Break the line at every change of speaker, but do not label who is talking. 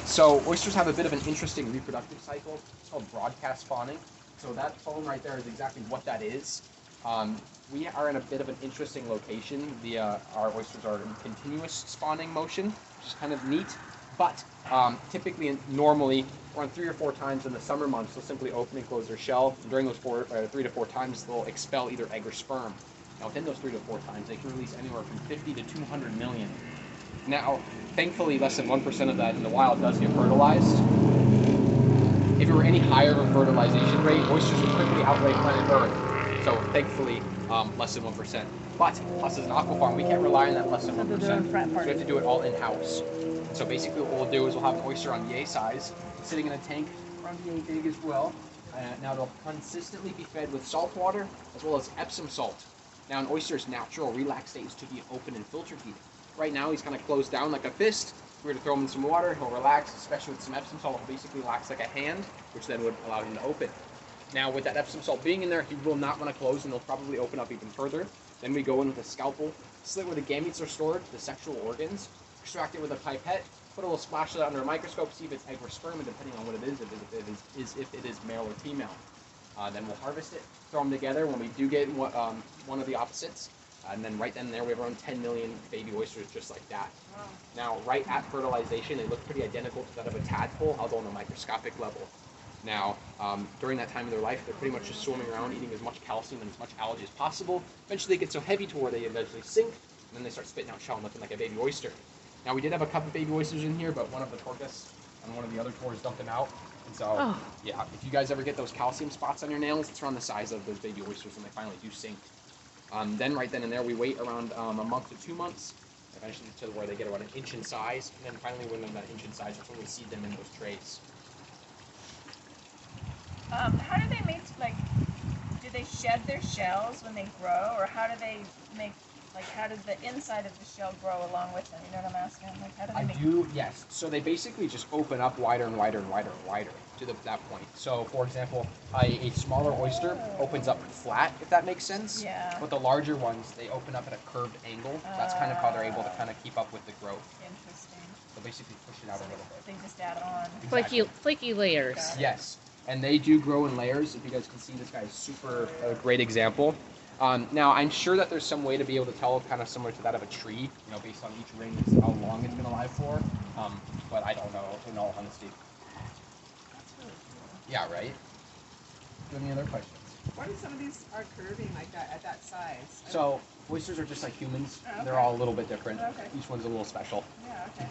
So oysters have a bit of an interesting reproductive cycle. It's called broadcast spawning. So that foam right there is exactly what that is. We are in a bit of an interesting location. Our oysters are in continuous spawning motion, which is kind of neat. But typically and normally, around 3 or 4 times in the summer months, they'll simply open and close their shell. And during those 3 to 4 times, they'll expel either egg or sperm. Now, within those 3 to 4 times, they can release anywhere from 50 to 200 million. Now, thankfully, less than 1% of that in the wild does get fertilized. If it were any higher of a fertilization rate, oysters would quickly outweigh planet Earth. So, thankfully, less than 1%. But us as an aquafarm, we can't rely on that less than 1%. So we have to do it all in-house. So basically what we'll do is we'll have an oyster on yay size, sitting in a tank around yay big as well. Now they'll consistently be fed with salt water as well as Epsom salt. Now an oyster's natural relax state is to be open and filter feeding. Right now he's kind of closed down like a fist. If we were to throw him in some water, he'll relax, especially with some Epsom salt. He'll basically relax like a hand, which then would allow him to open. Now with that Epsom salt being in there, he will not want to close and he'll probably open up even further. Then we go in with a scalpel, slit where the gametes are stored, the sexual organs, extract it with a pipette, put a little splash of that under a microscope, see if it's egg or sperm, and depending on what it is, if it is male or female. Then we'll harvest it, throw them together when we do get one of the opposites, and then right then and there we have around 10 million baby oysters just like that. Wow. Now, right at fertilization, they look pretty identical to that of a tadpole, although on a microscopic level. Now, during that time of their life, they're pretty much just swimming around, eating as much calcium and as much algae as possible. Eventually, they get so heavy to where they eventually sink, and then they start spitting out shell and looking like a baby oyster. Now, we did have a couple baby oysters in here, but one of the tortoise and one of the other tours dumped them out. And so, yeah, if you guys ever get those calcium spots on your nails, it's around the size of those baby oysters when they finally do sink. Then right then and there, we wait around a month to 2 months, eventually to where they get around an inch in size. And then finally, when they're that inch in size, that's when we seed them in those trays.
How do they make, like, do they shed their shells when they grow, or how do they make, like, how does the inside of the shell grow along with them? You know what I'm asking? Like, how do they make...
Yes. So they basically just open up wider and wider and wider and wider to that point. So, for example, a smaller oyster opens up flat, if that makes sense.
Yeah.
But the larger ones, they open up at a curved angle. That's kind of how they're able to kind of keep up with the growth.
Interesting.
So basically push it out a little bit.
They just add on.
Exactly.
Flaky layers.
Yes. And they do grow in layers. If you guys can see, this guy is super great example. Now, I'm sure that there's some way to be able to tell, kind of similar to that of a tree, you know, based on each ring, as how long it's been alive for. But I don't know, in all honesty.
That's really cool.
Yeah, right? Do you have any other questions?
Why do some of these are curving like that at that size?
So, oysters are just like humans.
Oh, okay.
They're all a little bit different.
Okay.
Each one's a little special.
Yeah, okay.